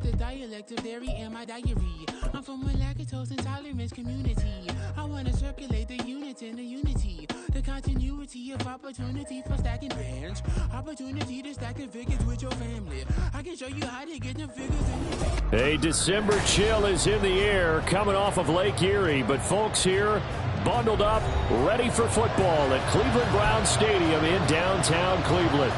about the dialect of dairy in my diary. I'm from a lactose intolerance community. I want to circulate the units in the unity. The continuity of opportunity for stacking bands. Opportunity to stack the figures with your family. I can show you how to get them figures in your... A December chill is in the air coming off of Lake Erie. But folks here bundled up, ready for football at Cleveland Browns Stadium in downtown Cleveland.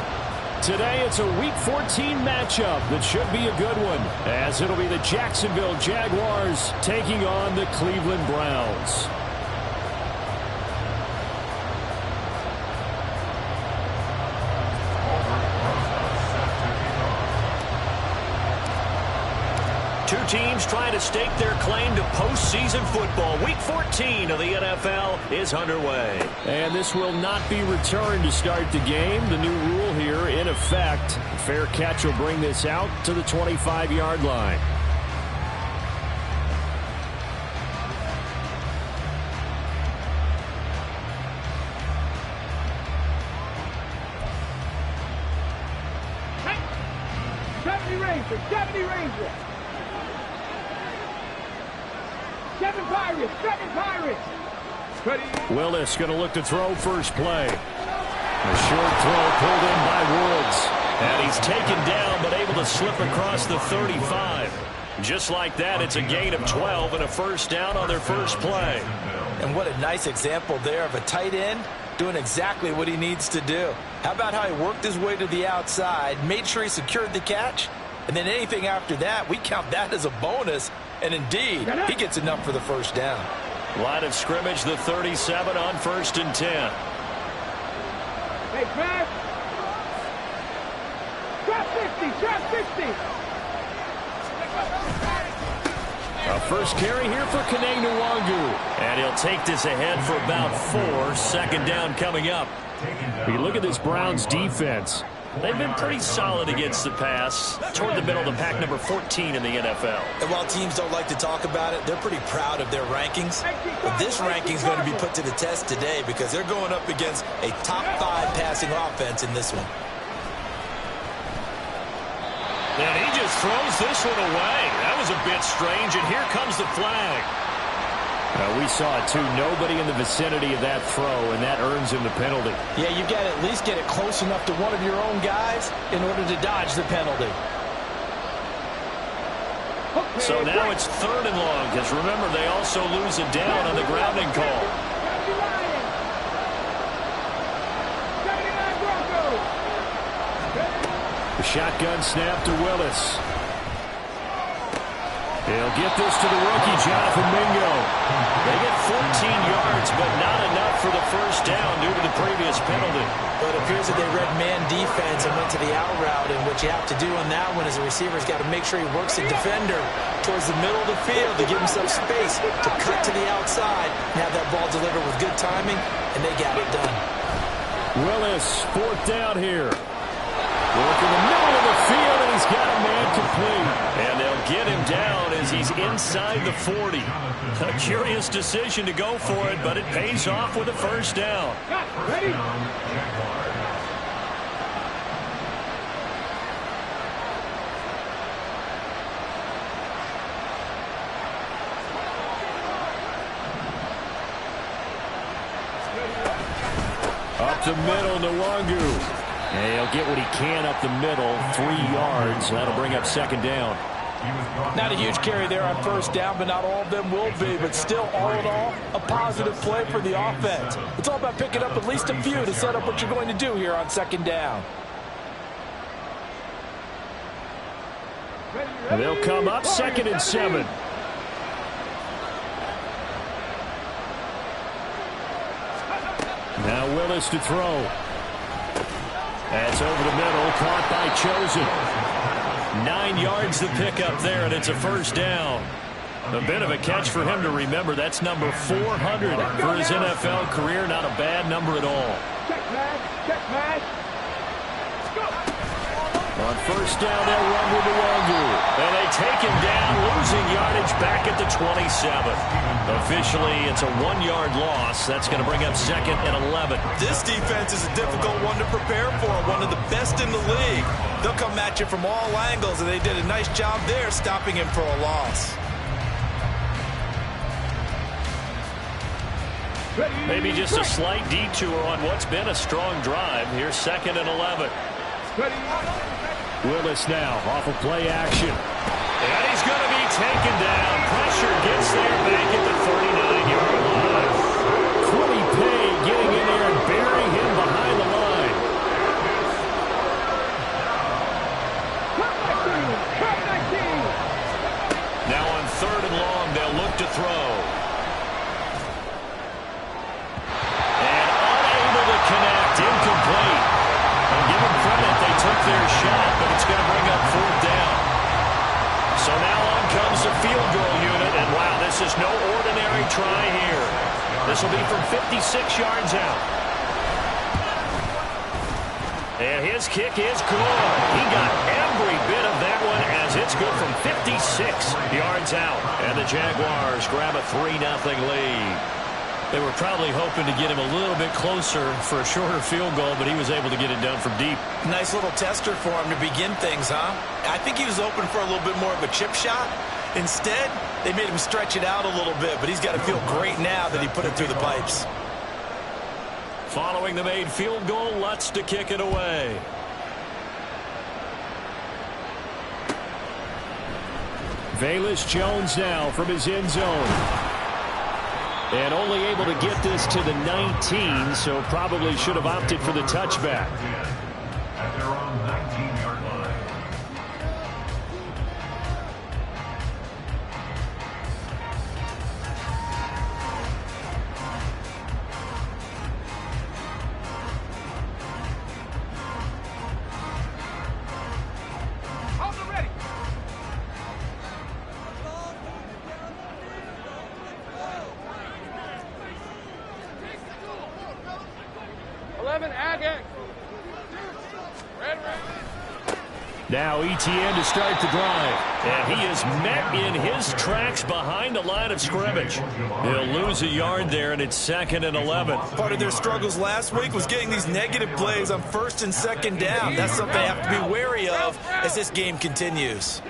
Today, it's a Week 14 matchup that should be a good one, as it'll be the Jacksonville Jaguars taking on the Cleveland Browns. Two teams trying to stake their claim to postseason football. Week 14 of the NFL is underway. And this will not be returned to start the game. The new rule here in effect. Fair catch will bring this out to the 25-yard line. Seventy Rangers. Seven Pirates. Ready. Willis going to look to throw first play. A short throw pulled in by Woods. And he's taken down but able to slip across the 35. Just like that, it's a gain of 12 and a first down on their first play. And what a nice example there of a tight end doing exactly what he needs to do. How about how he worked his way to the outside, made sure he secured the catch, and then anything after that, we count that as a bonus. And indeed, he gets enough for the first down. Line of scrimmage, the 37 on 1st and 10. Hey, man. Drop 50. A first carry here for Kene Nwangu. And he'll take this ahead for about 4. Second down coming up. You look at this Browns defense. They've been pretty solid against the pass. Toward the middle of the pack, number 14 in the NFL. And while teams don't like to talk about it, they're pretty proud of their rankings. But this ranking is going to be put to the test today because they're going up against a top 5 passing offense in this one. And he just throws this one away. That was a bit strange, and here comes the flag. We saw it, too. Nobody in the vicinity of that throw, and that earns him the penalty. Yeah, you got to at least get it close enough to one of your own guys in order to dodge the penalty. So now it's 3rd and long, because remember, they also lose a down on the grounding call. The shotgun snap to Willis. He'll get this to the rookie, Jonathan Mingo. They get 14 yards, but not enough for the first down due to the previous penalty. But it appears that they read man defense and went to the out route, and what you have to do on that one is the receiver's got to make sure he works the defender towards the middle of the field to give himself space to cut to the outside and have that ball delivered with good timing, and they got it done. Willis, 4th down here. Work in the middle of the field, and he's got a man complete. And they'll get him down as he's inside the 40. A curious decision to go for it, but it pays off with a first down. Ready? Up the middle, Nwangu. And he'll get what he can up the middle, 3 yards. That'll bring up 2nd down. Not a huge carry there on first down, but not all of them will be. But still, all in all, a positive play for the offense. It's all about picking up at least a few to set up what you're going to do here on 2nd down. And they'll come up 2nd and 7. Now Willis to throw. That's over the middle, caught by Chosen. 9 yards the pickup there, and it's a first down. A bit of a catch for him to remember. That's number 400 for his NFL career. Not a bad number at all. Check, On first down, they'll run with Nwangu. And they taken down, losing yardage back at the 27. Officially, it's a 1-yard loss. That's going to bring up 2nd and 11. This defense is a difficult one to prepare for, one of the best in the league. They'll come at you from all angles, and they did a nice job there stopping him for a loss. Maybe just a slight detour on what's been a strong drive. Here's 2nd and 11. Willis now off of play action. And he's going to be taken down. Pressure gets there back at the 39-yard line. Quilly Pay getting in there and burying him behind the line. Now on 3rd and long, they'll look to throw. And unable to connect, incomplete. And give them credit, they took their shot, but it's going to bring up 4th down. So now on comes the field goal unit, and wow, this is no ordinary try here. This will be from 56 yards out. And his kick is good. He got every bit of that one as it's good from 56 yards out. And the Jaguars grab a 3-0 lead. They were probably hoping to get him a little bit closer for a shorter field goal, but he was able to get it done from deep. Nice little tester for him to begin things, huh? I think he was open for a little bit more of a chip shot. Instead, they made him stretch it out a little bit, but he's got to feel great now that he put it through the pipes. Following the made field goal, Lutz to kick it away. Velus Jones now from his end zone. And only able to get this to the 19, so probably should have opted for the touchback. At their own 19-yard line. Hold it ready. Now ETN to start the drive. And he is met in his tracks behind the line of scrimmage. They'll lose a yard there, and it's 2nd and 11. Part of their struggles last week was getting these negative plays on 1st and 2nd down. That's something they have to be wary of as this game continues.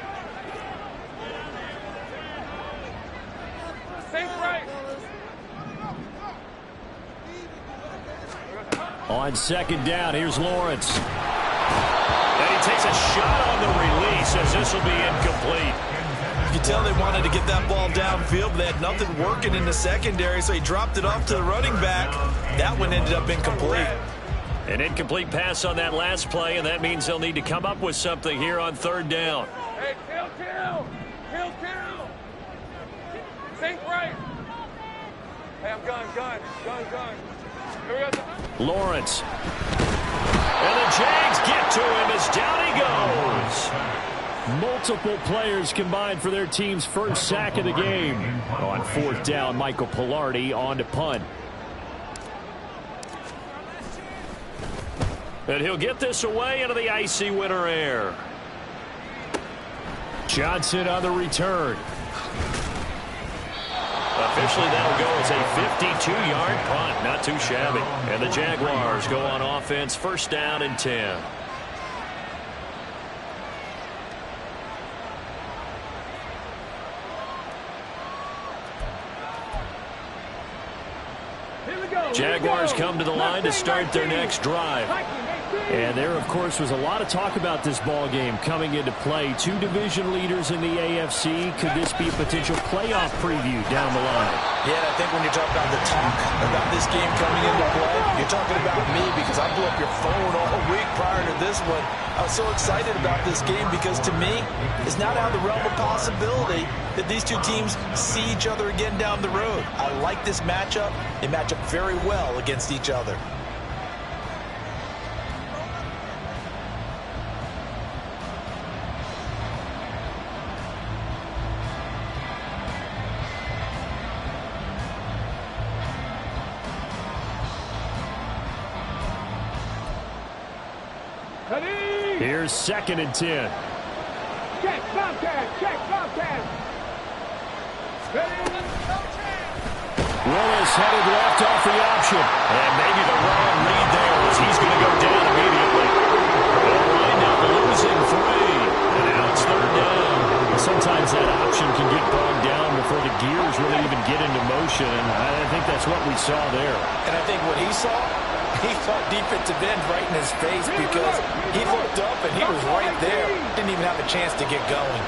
On 2nd down, here's Lawrence. And he takes a shot on the release as this will be incomplete. You can tell they wanted to get that ball downfield, but they had nothing working in the secondary, so he dropped it off to the running back. That one ended up incomplete. An incomplete pass on that last play, and that means they'll need to come up with something here on 3rd down. Hey, kill. Think right. Hey, I'm gun. Here we go. Lawrence. And the Jags get to him as down he goes. Multiple players combined for their team's first sack of the game. On 4th down, Michael Pilardi on to punt. And he'll get this away into the icy winter air. Johnson on the return. Officially, that'll go as a 52-yard punt. Not too shabby. And the Jaguars go on offense, 1st down and 10. Jaguars come to the line to start their next drive. And there, of course, was a lot of talk about this ball game coming into play. 2 division leaders in the AFC. Could this be a potential playoff preview down the line? Yeah, I think when you talk about the talk about this game coming into play, you're talking about me because I blew up your phone all week prior to this one. I was so excited about this game because to me, it's not out of the realm of possibility that these two teams see each other again down the road. I like this matchup. They match up very well against each other. Here's 2nd and 10. check, Bobcat. Ready? Willis headed left off the option. And maybe the wrong read there as he's going to go down immediately. They'll wind up losing 3. And now it's third down. Sometimes that option can get bogged down before the gears really even get into motion. And I think that's what we saw there. And I think what he saw, he saw defensive end right in his face because he looked up and he was right there. Didn't even have a chance to get going.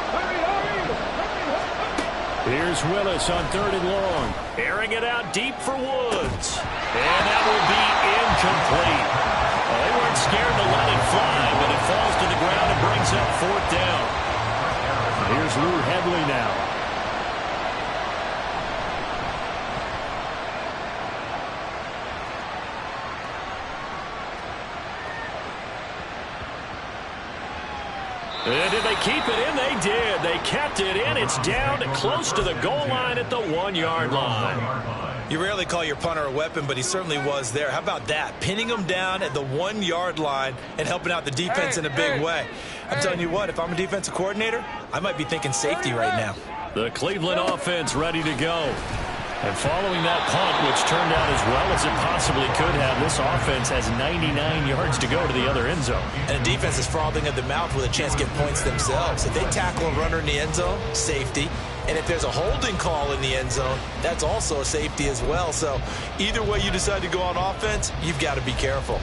Here's Willis on 3rd and long. Airing it out deep for Woods. And that will be incomplete. Well, they weren't scared to let it fly, but it falls to the ground and brings up 4th down. Here's Lou Hedley now. And did they keep it in? They did. They kept it in. It's down close to the goal line at the 1-yard line. You rarely call your punter a weapon, but he certainly was there. How about that? Pinning him down at the 1-yard line and helping out the defense in a big way. I'm telling you what, if I'm a defensive coordinator, I might be thinking safety right now. The Cleveland offense ready to go. And following that punt, which turned out as well as it possibly could have, this offense has 99 yards to go to the other end zone. And the defense is frothing at the mouth with a chance to get points themselves. If they tackle a runner in the end zone, safety. And if there's a holding call in the end zone, that's also a safety as well. So either way you decide to go on offense, you've got to be careful.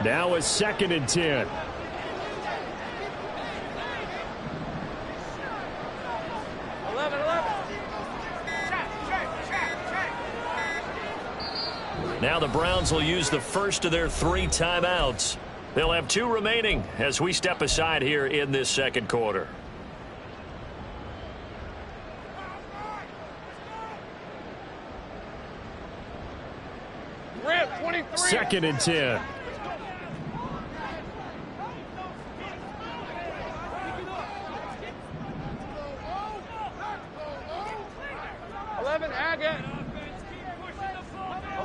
Now it's 2nd and 10. Now the Browns will use the first of their 3 timeouts. They'll have 2 remaining as we step aside here in this second quarter. Rip, 23. 2nd and 10. Agate.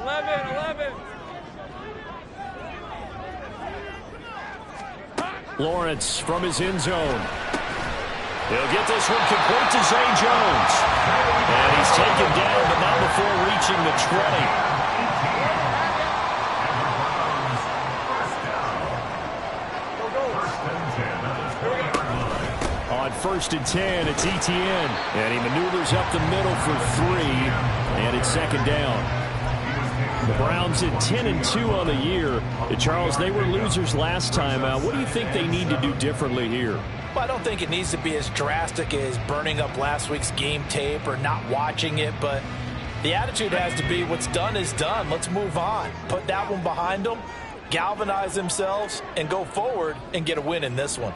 11. Lawrence from his end zone. He'll get this one complete to Zay Jones. And he's taken down, but not before reaching the 20. On 1st and 10, it's Etienne. And he maneuvers up the middle for 3. And it's 2nd down. The Browns at 10-2 on the year. Charles, they were losers last time out. What do you think they need to do differently here? Well, I don't think it needs to be as drastic as burning up last week's game tape or not watching it, but the attitude has to be what's done is done. Let's move on. Put that one behind them, galvanize themselves, and go forward and get a win in this one.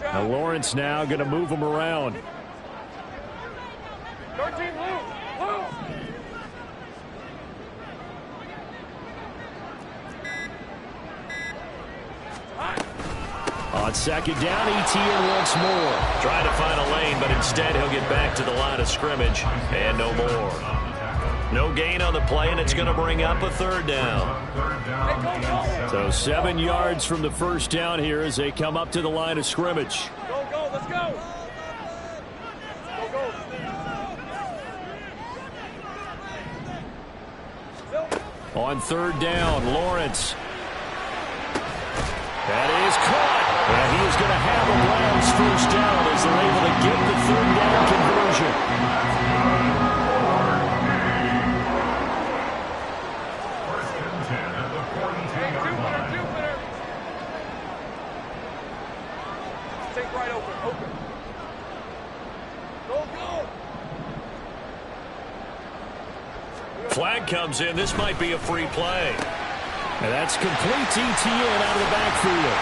Now Lawrence now going to move them around. 13, Lou. On 2nd down, Etienne once more. Trying to find a lane, but instead he'll get back to the line of scrimmage. And no more. No gain on the play, and it's going to bring up a 3rd down. So 7 yards from the first down here as they come up to the line of scrimmage. Go, let's go. On 3rd down, Lawrence. That is caught. And he is going to have a Browns first down as they're able to get the 3rd down conversion. Take right open. Go. Flag comes in. This might be a free play. And that's complete to Etienne out of the backfield.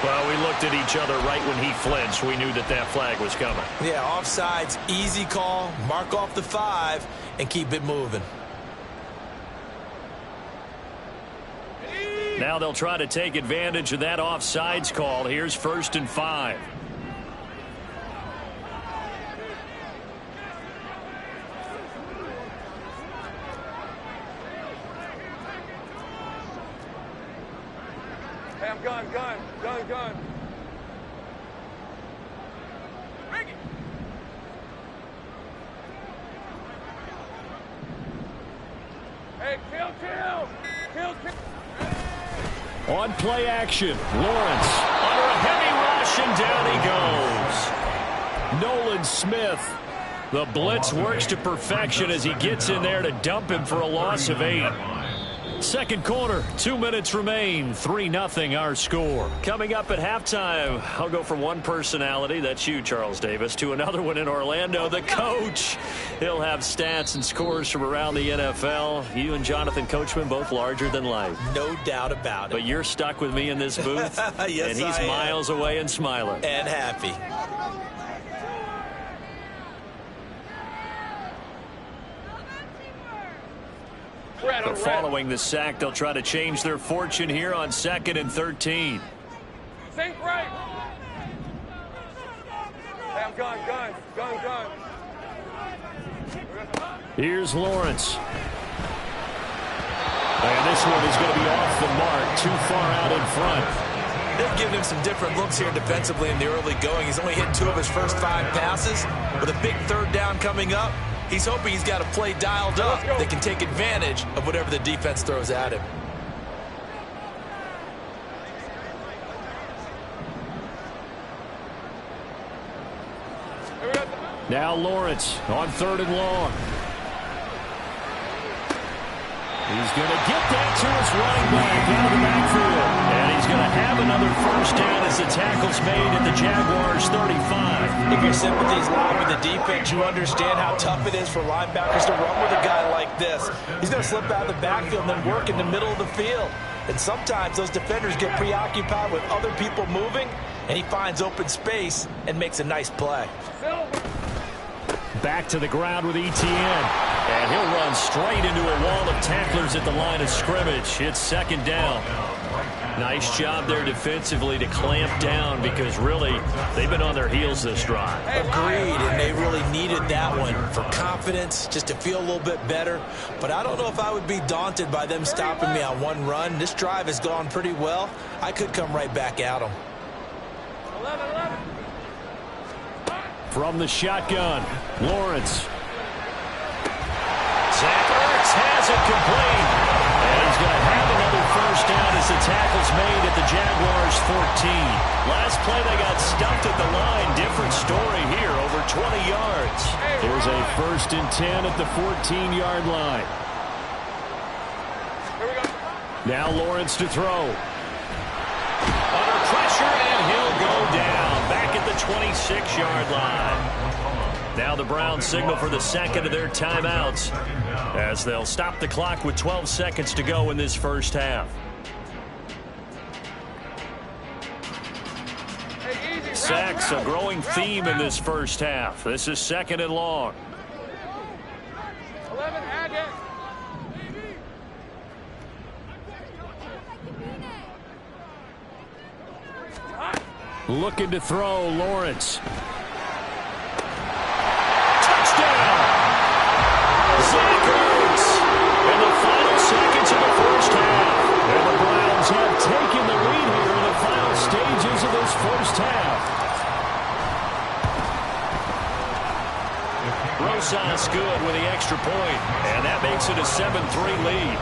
Well, we looked at each other right when he flinched. We knew that flag was coming. Yeah, offsides, easy call, mark off the 5, and keep it moving. Now they'll try to take advantage of that offsides call. Here's 1st and 5. Hey, I'm gun. Bring it. Hey, kill. On play action, Lawrence under a heavy rush, and down he goes. Nolan Smith. The blitz works to perfection as he gets in there to dump him for a loss of 8. Second quarter, 2 minutes remain. 3-0 our score. Coming up at halftime, I'll go from one personality, that's you, Charles Davis, to another one in Orlando, the coach. He'll have stats and scores from around the NFL. You and Jonathan Coachman both larger than life. No doubt about it. But you're stuck with me in this booth, yes, and he's miles away and smiling. And happy. So following the sack, they'll try to change their fortune here on 2nd and 13. Think right. Hey, I'm gun. Here's Lawrence. And this one is going to be off the mark, too far out in front. They've given him some different looks here defensively in the early going. He's only hit 2 of his first 5 passes. With a big 3rd down coming up, he's hoping he's got a play dialed up that can take advantage of whatever the defense throws at him. Now Lawrence on 3rd and long. He's going to get that to his running back out of the backfield. And he's going to have another first down as the tackle's made at the Jaguars' 35. If your sympathies lie with the defense, you understand how tough it is for linebackers to run with a guy like this. He's going to slip out of the backfield and then work in the middle of the field. And sometimes those defenders get preoccupied with other people moving, and he finds open space and makes a nice play. Back to the ground with Etienne. And he'll run straight into a wall of tacklers at the line of scrimmage. It's 2nd down. Nice job there defensively to clamp down because really they've been on their heels this drive. Agreed, and they really needed that one for confidence, just to feel a little bit better. But I don't know if I would be daunted by them stopping me on one run. This drive has gone pretty well. I could come right back at them. 11. From the shotgun, Lawrence. Zach Ertz has it complete. And he's going to have another first down as the tackle's made at the Jaguars' 14. Last play they got stuffed at the line. Different story here, over 20 yards. Here's a 1st and 10 at the 14-yard line. Here we go. Now Lawrence to throw. Under pressure, and he'll go down. Back at the 26-yard line. Now the Browns signal for the 2nd of their timeouts as they'll stop the clock with 12 seconds to go in this first half. Sacks, a growing theme in this first half. This is 2nd and long. 11, Agate. Looking to throw, Lawrence. Touchdown! Zach Ertz in the final seconds of the first half. And the Browns have taken the lead here in the final stages of this first half. Rosas good with the extra point, and that makes it a 7-3 lead.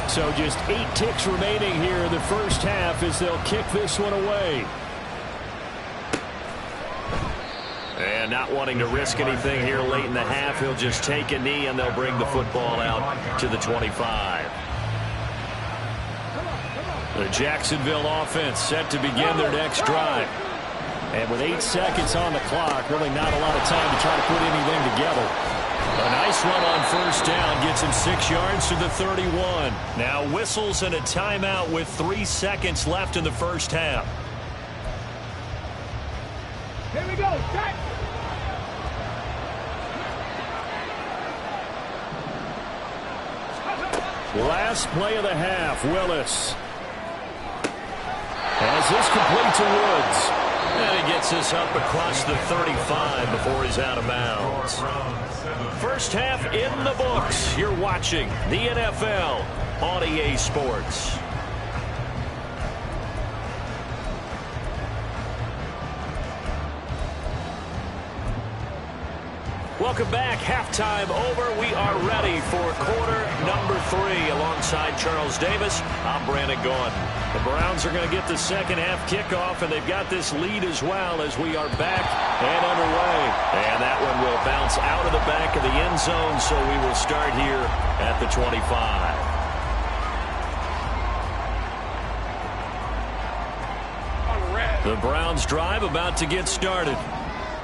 So just 8 ticks remaining here in the first half as they'll kick this one away. And not wanting to risk anything here late in the half, he'll just take a knee and they'll bring the football out to the 25. The Jacksonville offense set to begin their next drive. And with 8 seconds on the clock, really not a lot of time to try to put anything together. A nice run on first down gets him 6 yards to the 31. Now whistles and a timeout with 3 seconds left in the first half. Here we go. Check. Last play of the half, Willis. As this complete to Woods. And he gets this up across the 35 before he's out of bounds. First half in the books. You're watching the NFL on EA Sports. Welcome back. Halftime over. We are ready for quarter number 3 alongside Charles Davis. I'm Brandon Gaudin. The Browns are going to get the second half kickoff, and they've got this lead as well as we are back and underway. And that one will bounce out of the back of the end zone, so we will start here at the 25. The Browns drive about to get started.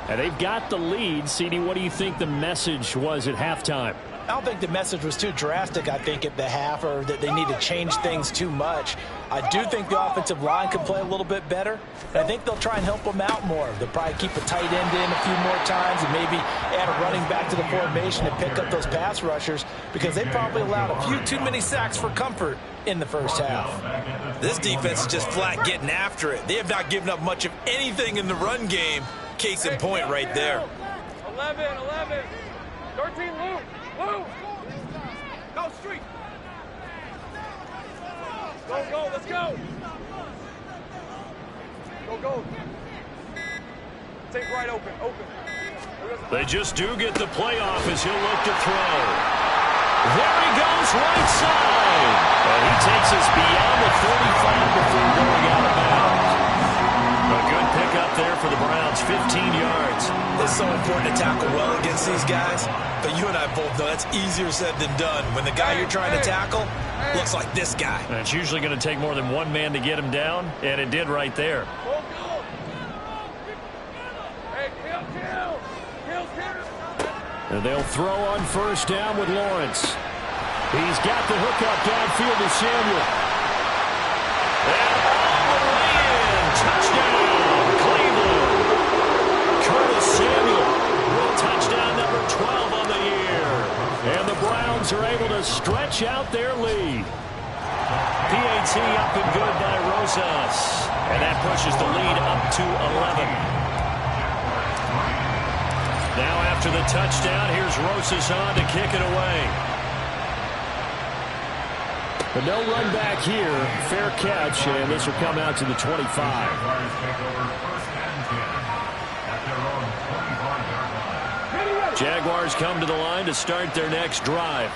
And they've got the lead. CD, what do you think the message was at halftime? I don't think the message was too drastic, I think, at the half, or that they need to change things too much. I do think the offensive line could play a little bit better, and I think they'll try and help them out more. They'll probably keep a tight end in a few more times and maybe add a running back to the formation and pick up those pass rushers, because they probably allowed a few too many sacks for comfort in the first half. This defense is just flat getting after it. They have not given up much of anything in the run game. Case in point right there. 11, 13, move. Go street. Go, let's go. Go. Take right open. They just do get the play off as he'll look to throw. There he goes, right side. And he takes us beyond the 45 before going out of bounds. A good pickup there for the Browns, 15 yards. It's so important to tackle well against these guys, but you and I both know that's easier said than done when the guy you're trying to tackle looks like this guy. And it's usually going to take more than one man to get him down, and it did right there. And they'll throw on first down with Lawrence. He's got the hookup downfield to Samuel. And all the way in. Touchdown, Cleveland. Curtis Samuel with touchdown number 12 on the year. And the Browns are able to stretch out their lead. PAT up and good by Rosas. And that pushes the lead up to 11. Now after the touchdown, here's Rosas on to kick it away. But no run back here. Fair catch, and this will come out to the 25. Jaguars come to the line to start their next drive.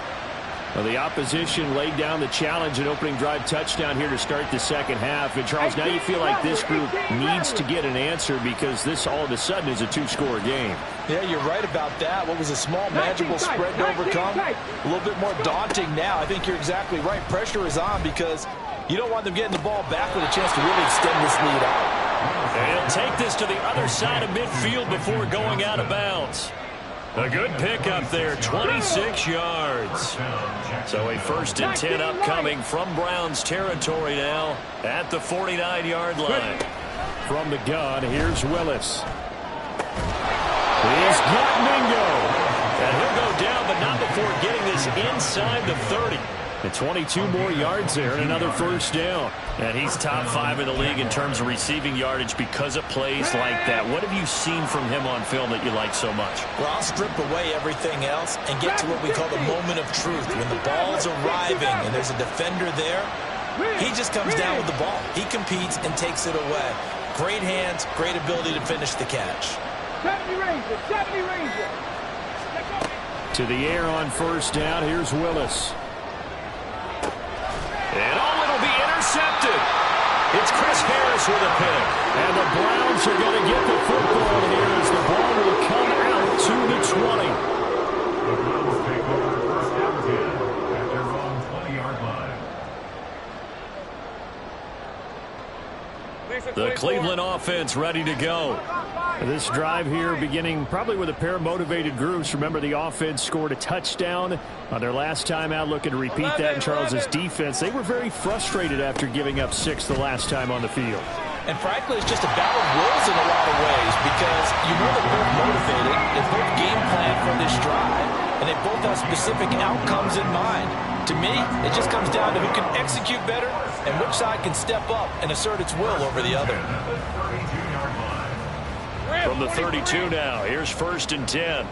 Well, the opposition laid down the challenge and opening drive touchdown here to start the second half. And, Charles, now you feel like this group needs to get an answer because this all of a sudden is a two-score game. Yeah, you're right about that. What was a small, manageable spread to overcome, a little bit more daunting now. I think you're exactly right. Pressure is on because you don't want them getting the ball back with a chance to really extend this lead out. And he'll take this to the other side of midfield before going out of bounds. A good pickup there, 26 yards. So a 1st and 10 upcoming from Browns territory now at the 49-yard line. From the gun, here's Willis. He's got Mingo. And he'll go down, but not before getting this inside the 30. And 22 more yards there and another first down. And he's top 5 in the league in terms of receiving yardage because of plays like that. What have you seen from him on film that you like so much? Well, I'll strip away everything else and get to what we call the moment of truth. When the ball's arriving and there's a defender there, he just comes down with the ball. He competes and takes it away. Great hands, great ability to finish the catch. 70 Ranger. To the air on first down, here's Willis. And it'll be intercepted. It's Chris Harris with a pick. And the Browns are going to get the football here as the ball will come out to the 20. The Browns take over first down 10 at their own 20-yard line. The Cleveland offense ready to go. This drive here beginning probably with a pair of motivated groups. Remember, the offense scored a touchdown on their last time out. Looking to repeat that in Charles's defense. They were very frustrated after giving up 6 the last time on the field. And frankly, it's just a battle of wills in a lot of ways because you know they're both motivated, they both game plan for this drive, and they both have specific outcomes in mind. To me, it just comes down to who can execute better and which side can step up and assert its will over the other. From the 32 now, here's 1st and 10.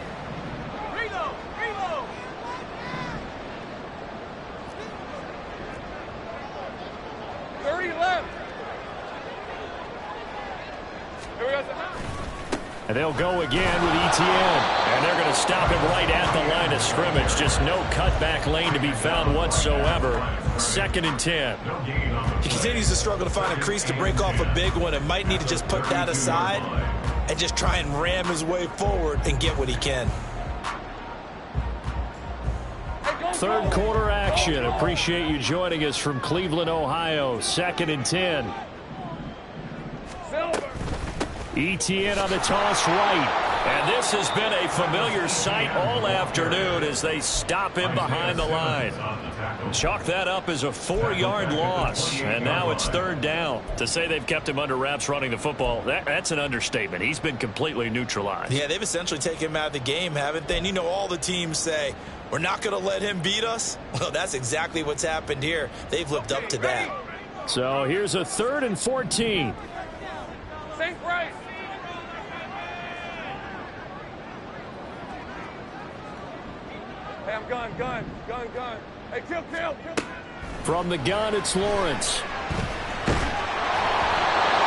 Reload! Reload! 30 left. Here we go. And they'll go again with Etienne. And they're going to stop him right at the line of scrimmage. Just no cutback lane to be found whatsoever. 2nd and 10. He continues to struggle to find a crease to break off a big one and might need to just put that aside and just try and ram his way forward and get what he can. Third quarter action. Appreciate you joining us from Cleveland, Ohio. 2nd and 10. Etienne on the toss right. And this has been a familiar sight all afternoon as they stop him behind the line. Chalk that up as a 4-yard loss. And now it's 3rd down. To say they've kept him under wraps running the football, that's an understatement. He's been completely neutralized. Yeah, they've essentially taken him out of the game, haven't they? And you know all the teams say, we're not going to let him beat us. Well, that's exactly what's happened here. They've lived up to that. So here's a 3rd and 14. St. Bryce. Hey, I'm gun. Hey, kill. From the gun, it's Lawrence.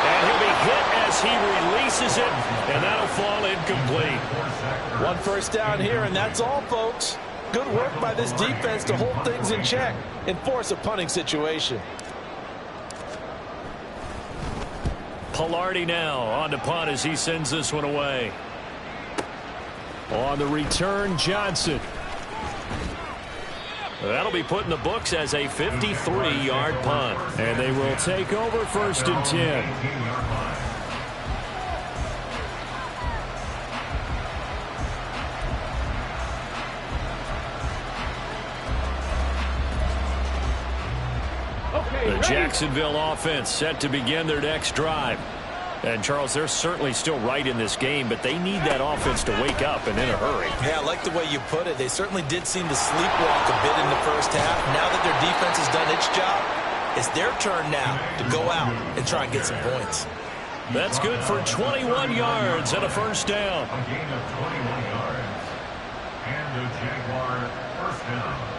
And he'll be hit as he releases it, and that'll fall incomplete. 1 first down here, and that's all, folks. Good work by this defense to hold things in check and force a punting situation. Pilardi now on to punt as he sends this one away. On the return, Johnson. That'll be put in the books as a 53-yard punt. And they will take over 1st and 10. The Jacksonville offense set to begin their next drive. And, Charles, they're certainly still right in this game, but they need that offense to wake up and in a hurry. Yeah, I like the way you put it. They certainly did seem to sleepwalk a bit in the first half. Now that their defense has done its job, it's their turn now to go out and try and get some points. That's good for 21 yards and a 1st down. A gain of 21 yards. And the Jaguar 1st down.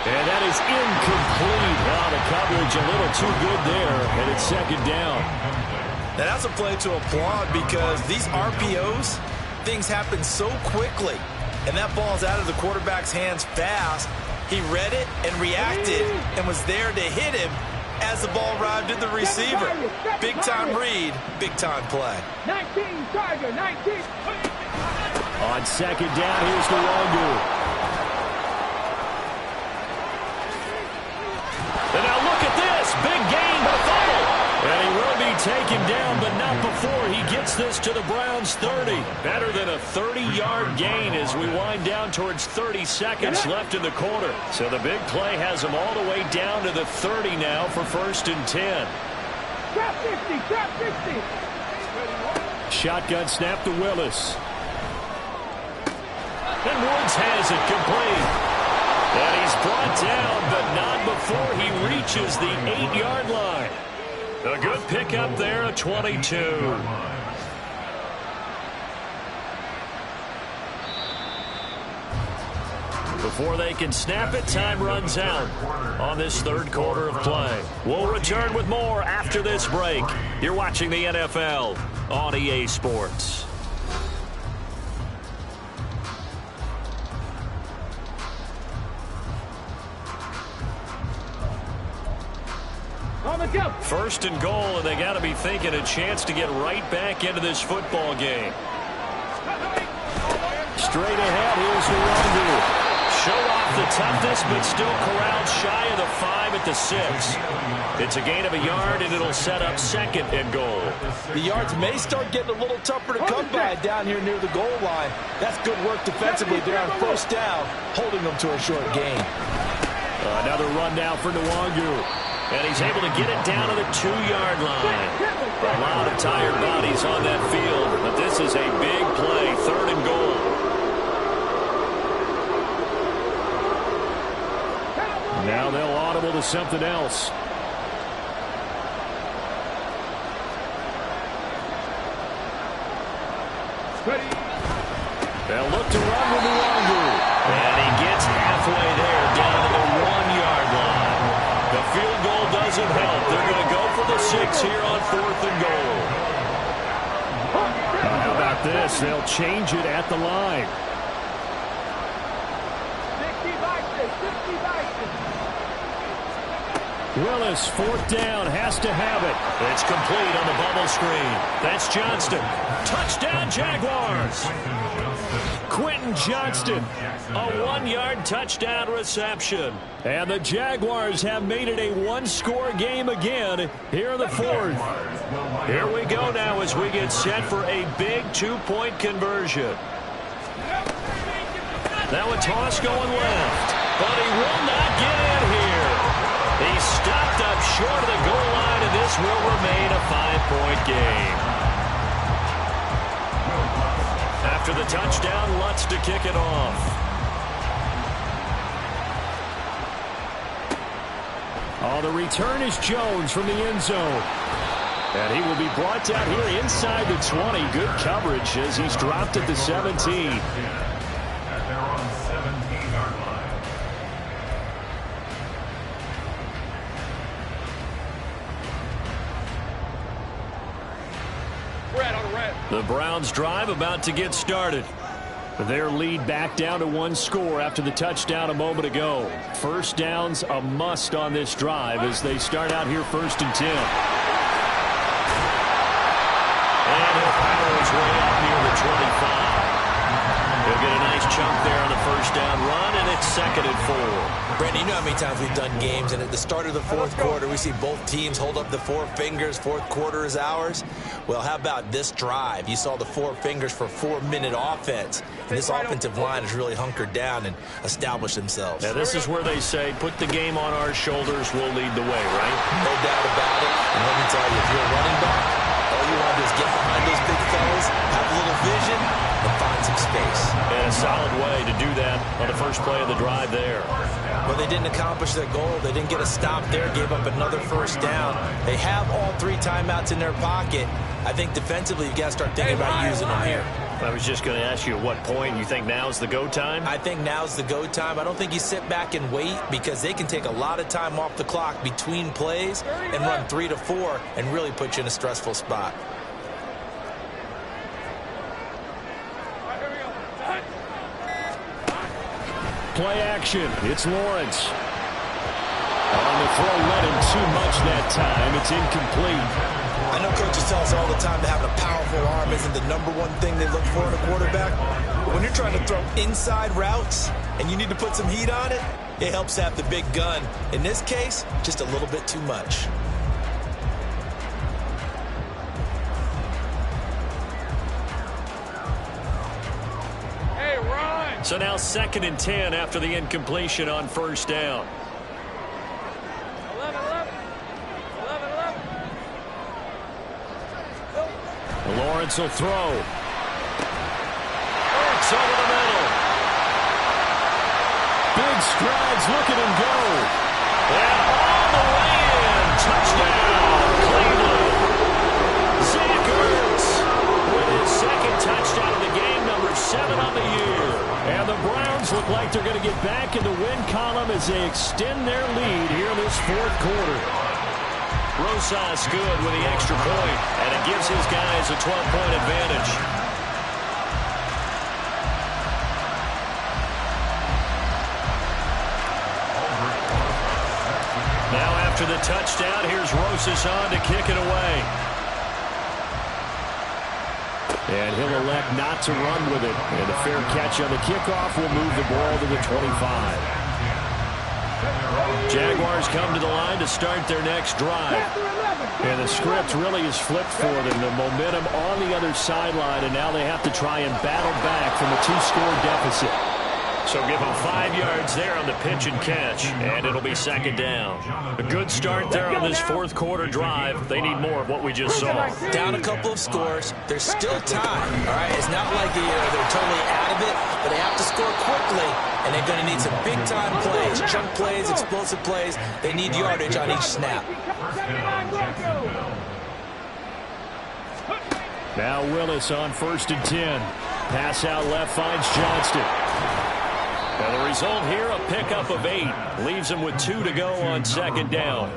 And that is incomplete. Wow, the coverage a little too good there, and it's 2nd down. Now that's a play to applaud because these RPOs, things happen so quickly. And that ball's out of the quarterback's hands fast. He read it and reacted and was there to hit him as the ball arrived at the receiver. Big-time read, big-time play. 19, Tiger, 19. On 2nd down, here's Nwangu. And now look at this. Big gain, but a fumble. And he will be taken down, but not before he gets this to the Browns' 30. Better than a 30-yard gain as we wind down towards 30 seconds left in the quarter. So the big play has him all the way down to the 30 now for 1st and 10. Trap 50, trap 50. Shotgun snap to Willis. And Woods has it complete. And he's brought down, but not before he reaches the 8-yard line. A good pickup there, a 22. Before they can snap it, time runs out on this 3rd quarter of play. We'll return with more after this break. You're watching the NFL on EA Sports. First and goal, and they got to be thinking a chance to get right back into this football game. Straight ahead, here's Nwangu. Show off the toughness, but still corralled shy of the 5 at the 6. It's a gain of a yard, and it'll set up 2nd and goal. The yards may start getting a little tougher to come by down here near the goal line. That's good work defensively there on 1st down, holding them to a short gain. Another run now for Nwangu. And he's able to get it down to the 2-yard line. A lot of tired bodies on that field, but this is a big play, 3rd and goal. Now they'll audible to something else. They'll look to run with Nwangu. And he gets halfway there, down to the 1-yard line. The field goal doesn't help. They're going to go for the 6 here on 4th and goal. How about this? They'll change it at the line. 60 Willis, 4th down, has to have it. It's complete on the bubble screen. That's Johnston. Touchdown, Jaguars. Quentin Johnston, a 1-yard touchdown reception. And the Jaguars have made it a 1-score game again here in the 4th. Here we go now as we get set for a big 2-point conversion. Now a toss going left, but he will not get in here. He's stopped up short of the goal line, and this will remain a 5-point game. After the touchdown, Lutz to kick it off. Oh, the return is Jones from the end zone. And he will be brought down here inside the 20. Good coverage as he's dropped at the 17. At their own 17-yard line. The Browns drive about to get started. Their lead back down to 1 score after the touchdown a moment ago. 1st down's a must on this drive as they start out here 1st and 10. And he'll power his way up near the 25. He'll get a nice chunk there on the 1st down run, and it's 2nd and 4. Brandon, you know how many times we've done games, and at the start of the 4th quarter, we see both teams hold up the 4 fingers, 4th quarter is ours. Well, how about this drive? You saw the 4 fingers for 4-minute offense, and this offensive line has really hunkered down and established themselves. Yeah, this is where they say, put the game on our shoulders, we'll lead the way, right? No doubt about it. And let me tell you, if you're a running back, all you want to do is get behind those big fellas, have a little vision, and find some space. And a solid way to do that on the first play of the drive there. Well, they didn't accomplish their goal. They didn't get a stop there, gave up another 1st down. They have all 3 timeouts in their pocket. I think defensively you've got to start thinking about using them here. I was just going to ask you at what point you think now's the go time? I think now's the go time. I don't think you sit back and wait because they can take a lot of time off the clock between plays and run 3 to 4 and really put you in a stressful spot. Play action. It's Lawrence. On the throw, led him too much that time. It's incomplete. I know coaches tell us all the time that having a powerful arm isn't the #1 thing they look for in a quarterback. But when you're trying to throw inside routes and you need to put some heat on it, it helps have the big gun. In this case, just a little bit too much. Hey, run! So now 2nd and 10 after the incompletion on 1st down. 11. Lawrence will throw. Works over the middle. Big strides, look at him go. And all the way in. Touchdown, Cleveland. Zach Ertz with his 2nd touchdown of the game, number 7 on the year. And the Browns look like they're going to get back in the win column as they extend their lead here in this 4th quarter. Rosas good with the extra point, and it gives his guys a 12-point advantage. Now after the touchdown, here's Rosas on to kick it away. And he'll elect not to run with it. And a fair catch on the kickoff will move the ball to the 25. Jaguars come to the line to start their next drive. And the script really is flipped for them. The momentum on the other sideline, and now they have to try and battle back from a 2-score deficit. So give them 5 yards there on the pitch and catch, and it'll be second down. A good start there on this fourth quarter drive. They need more of what we just saw. Down a couple of scores. There's still time. All right, it's not like they're totally out of it, but they have to score quickly, and they're going to need some big-time plays, chunk plays, explosive plays. They need yardage on each snap. Now Willis on 1st and 10. Pass out left finds Johnston. And the result here, a pickup of 8. Leaves him with 2 to go on second down.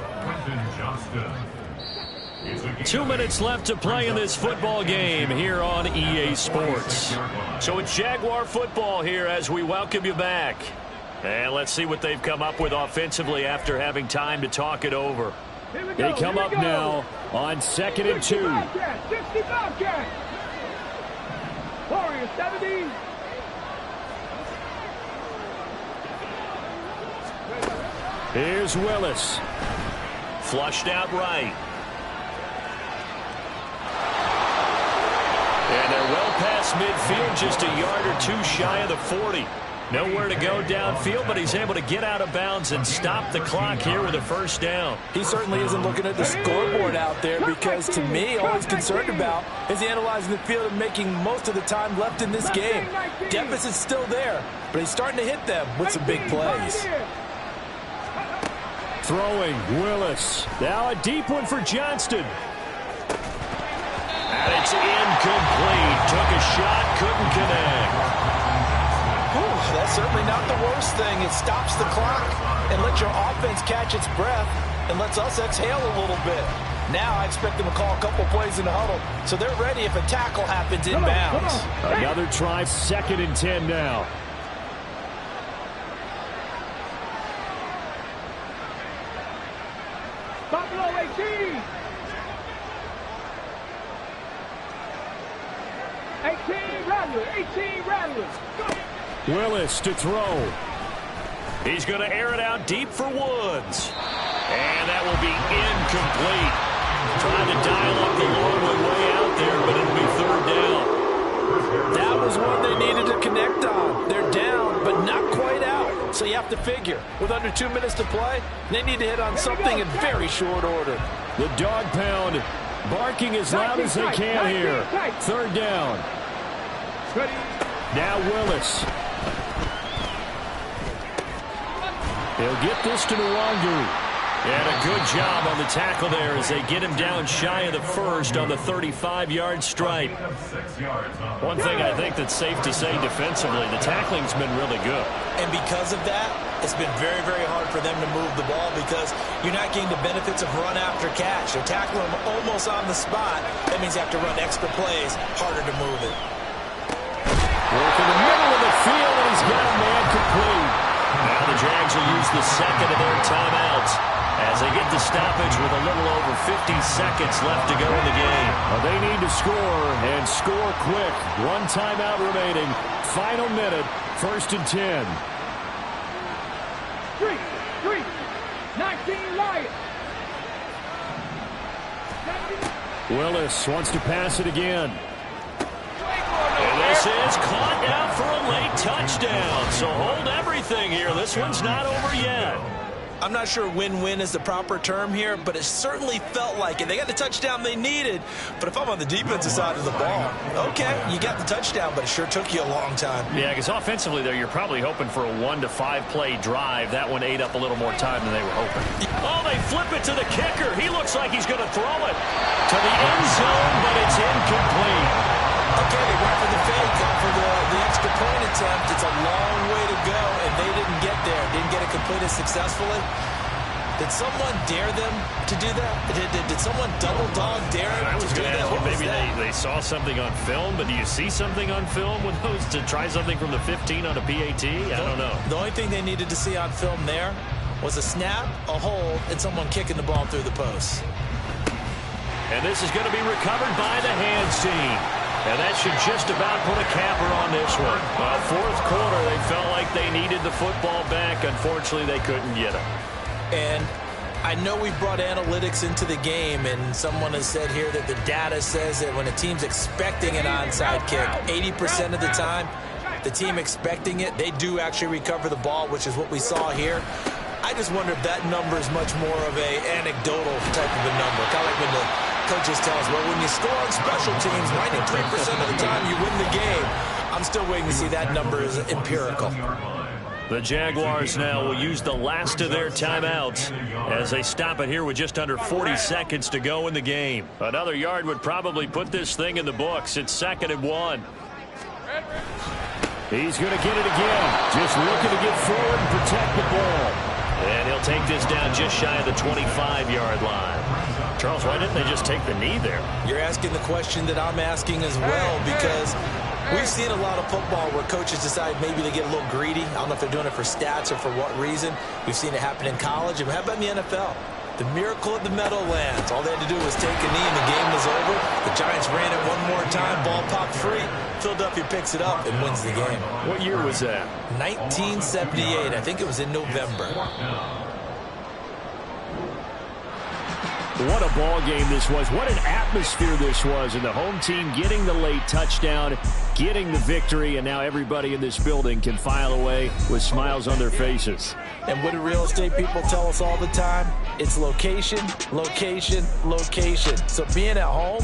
2 minutes left to play in this football game here on EA Sports. So it's Jaguar football here as we welcome you back. And let's see what they've come up with offensively after having time to talk it over. They come up now on 2nd and 2. Warriors 70. Here's Willis. Flushed out right. And they're well past midfield, just a yard or 2 shy of the 40. Nowhere to go downfield, but he's able to get out of bounds and stop the clock here with a first down. He certainly isn't looking at the scoreboard out there because, to me, all he's concerned about is analyzing the field and making most of the time left in this game. Deficit's still there, but he's starting to hit them with some big plays. Throwing, Willis. Now a deep one for Johnston. And it's incomplete. Took a shot, couldn't connect. That's certainly not the worst thing. It stops the clock and lets your offense catch its breath and lets us exhale a little bit. Now I expect them to call a couple plays in the huddle, so they're ready if a tackle happens inbounds. Another try, 2nd and 10 now. Buffalo 18. 18 Rattlers. 18 Rattlers. Willis to throw. He's going to air it out deep for Woods. And that will be incomplete. Trying to dial up the long way out there, but it'll be 3rd down. That was one they needed to connect on. They're down, but not quite out. So you have to figure, with under 2 minutes to play, they need to hit on something in very short order. The dog pound barking as loud as they can here. 3rd down. Now Willis. He'll get this to Nwangu. And a good job on the tackle there as they get him down shy of the first on the 35-yard stripe. One thing I think that's safe to say defensively, the tackling's been really good. And because of that, it's been very, very hard for them to move the ball because you're not getting the benefits of run after catch. They're tackling them almost on the spot. That means you have to run extra plays, harder to move it. Work in the middle of the field, and he's got a man complete. Now the Jags will use the second of their timeouts as they get the stoppage with a little over 50 seconds left to go in the game. They need to score, and score quick. 1 timeout remaining. Final minute, 1st and 10. 19 Lions. Willis wants to pass it again. And this is caught out for a late touchdown. So hold everything here. This one's not over yet. I'm not sure win-win is the proper term here, but it certainly felt like it. They got the touchdown they needed, but if I'm on the defensive side of the ball, okay, you got the touchdown, but it sure took you a long time. Yeah, because offensively there, you're probably hoping for a 1 to 5 play drive. That one ate up a little more time than they were hoping. Oh, they flip it to the kicker. He looks like he's going to throw it to the end zone, but it's incomplete. Okay, they went for the fake, for the extra point attempt. It's a long way to go, and they didn't get there. Didn't get it completed successfully. Did someone dare them to do that? Did someone double dog dare them to do that? Maybe they saw something on film, but do you see something on film with those to try something from the 15 on a PAT? I don't know. The only thing they needed to see on film there was a snap, a hold, and someone kicking the ball through the post. And this is going to be recovered by the hands team. And that should just about put a capper on this one. Fourth quarter, they felt like they needed the football back. Unfortunately, they couldn't get it. And I know we brought analytics into the game, and someone has said here that the data says that when a team's expecting an onside kick, 80% of the time, the team expecting it, they do actually recover the ball, which is what we saw here. I just wonder if that number is much more of a anecdotal type of a number. Kind of like when the coaches tell us, well, when you score on special teams, 93% of the time you win the game. I'm still waiting to see that number is empirical. The Jaguars now will use the last of their timeouts as they stop it here with just under 40 seconds to go in the game. Another yard would probably put this thing in the books. It's 2nd and 1. He's going to get it again. Just looking to get forward and protect the ball. And he'll take this down just shy of the 25-yard line. Charles, why didn't they just take the knee there? You're asking the question that I'm asking as well, because we've seen a lot of football where coaches decide maybe they get a little greedy. I don't know if they're doing it for stats or for what reason. We've seen it happen in college. And how about in the NFL? The miracle of the Meadowlands. All they had to do was take a knee and the game was over. The Giants ran it one more time. Ball popped free. Philadelphia picks it up and wins the game. What year was that? 1978. I think it was in November. What a ball game this was. What an atmosphere this was. And the home team getting the late touchdown, getting the victory, and now everybody in this building can file away with smiles on their faces. And what do real estate people tell us all the time? It's location, location, location. So being at home,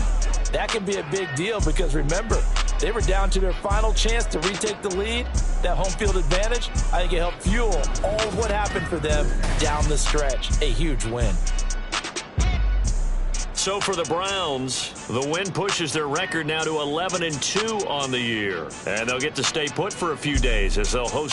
that can be a big deal because remember, they were down to their final chance to retake the lead. That home field advantage, I think it helped fuel all of what happened for them down the stretch. A huge win. So for the Browns, the win pushes their record now to 11-2 on the year. And they'll get to stay put for a few days as they'll host